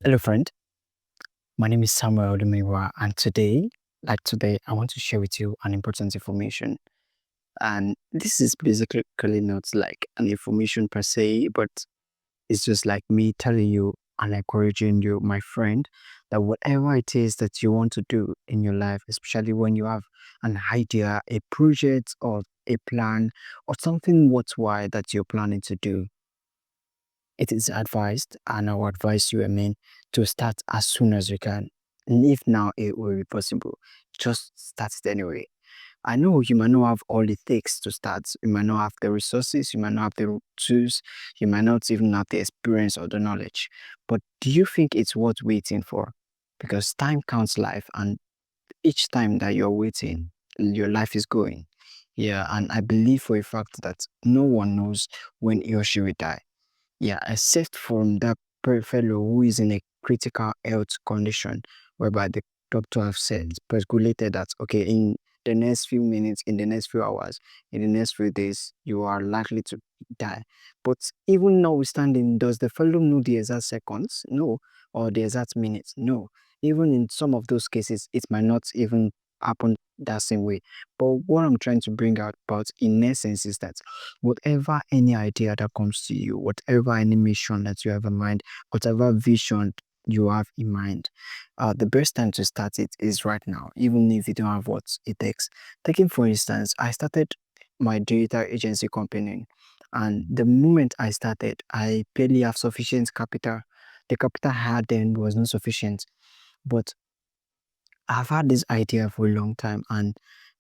Hello, friend. My name is Samuel Lumiwa, and today, I want to share with you an important information. And this is basically not like an information per se, but it's just like me telling you and encouraging you, my friend, that whatever it is that you want to do in your life, especially when you have an idea, a project, or a plan, or something worthwhile that you're planning to do, it is advised, and I will advise you, to start as soon as you can. And if now it will be possible, just start it anyway. I know you might not have all it takes to start. You might not have the resources, you might not have the tools, you might not even have the experience or the knowledge. But do you think it's worth waiting for? Because time counts life, and each time that you're waiting, your life is going. Yeah, and I believe for a fact that no one knows when he or she will die. Yeah, except from that fellow who is in a critical health condition, whereby the doctor have said, speculated that, okay, in the next few minutes, in the next few hours, in the next few days, you are likely to die. But even notwithstanding, does the fellow know the exact seconds? No. Or the exact minutes? No. Even in some of those cases, it might not even happen that same way. But what I'm trying to bring out about in essence is that whatever any idea that comes to you, whatever any mission that you have in mind, whatever vision you have in mind, the best time to start it is right now, even if you don't have what it takes. Taking for instance, I started my digital agency company, and the moment I started, I barely have sufficient capital. The capital I had then was not sufficient, but I've had this idea for a long time, and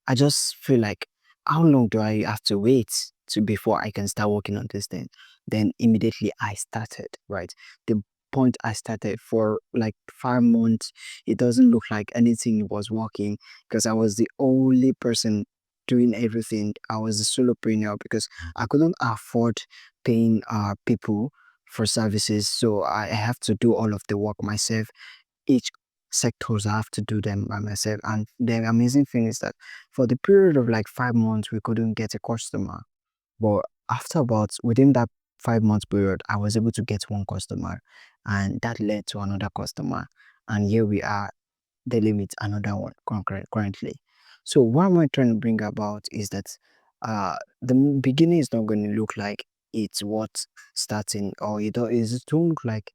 I just feel like, how long do I have to wait to before I can start working on this thing? Then immediately I started, right? The point I started for like 5 months, it doesn't look like anything was working because I was the only person doing everything. I was a solopreneur because I couldn't afford paying people for services, so I have to do all of the work myself. Each sectors I have to do them by myself. And the amazing thing is that for the period of like 5 months, we couldn't get a customer. But after about within that 5 months period, I was able to get one customer, and that led to another customer. And here we are dealing with another one currently. So what am I trying to bring about is that the beginning is not going to look like it's what starting, or it don't look like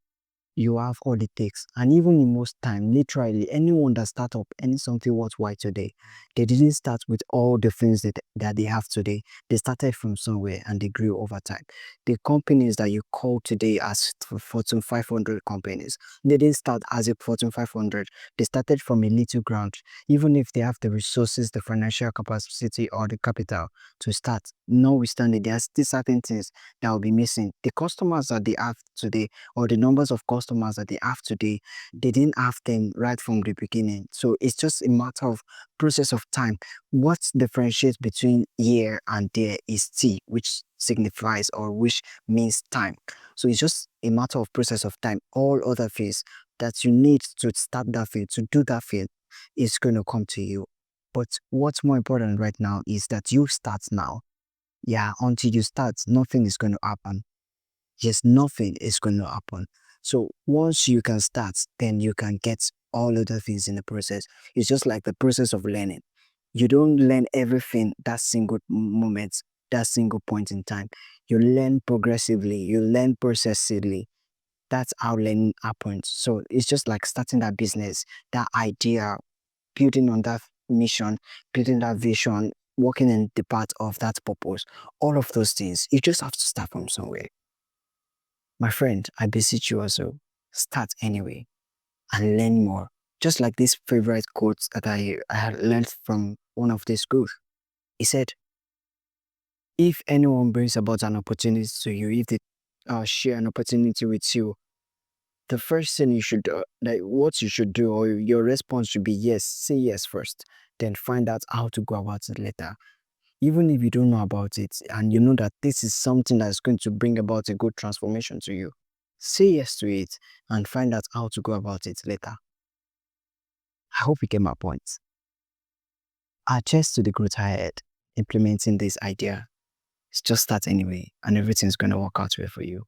you have all it takes. And even in most time, literally anyone that start up any something worthwhile today, they didn't start with all the things that they have today. They started from somewhere and they grew over time. The companies that you call today as Fortune 500 companies, they didn't start as a Fortune 500. They started from a little ground. Even if they have the resources, the financial capacity, or the capital to start, notwithstanding, there are still certain things that will be missing. The customers that they have today, or the numbers of customers that they have today, they didn't have them right from the beginning. So it's just a matter of process of time. What differentiates between here and there is T, which signifies or which means time. So it's just a matter of process of time. All other things that you need to start that field, to do that field, is going to come to you. But what's more important right now is that you start now. Yeah, until you start, nothing is going to happen. Yes, nothing is going to happen. So once you can start, then you can get all other things in the process. It's just like the process of learning. You don't learn everything that single moment, that single point in time. You learn progressively, you learn processively. That's how learning happens. So it's just like starting that business, that idea, building on that mission, building that vision, working in the path of that purpose. All of those things, you just have to start from somewhere. My friend, I beseech you also, start anyway and learn more. Just like this favorite quote that I had learned from one of these schools. He said, if anyone brings about an opportunity to you, if they share an opportunity with you, the first thing you should, like what you should do, or your response should be yes, say yes first, then find out how to go about it later. Even if you don't know about it and you know that this is something that's going to bring about a good transformation to you, say yes to it and find out how to go about it later. I hope you get my point. Cheers to the growth ahead. Implementing this idea. It's just start anyway, and everything's going to work out well for you.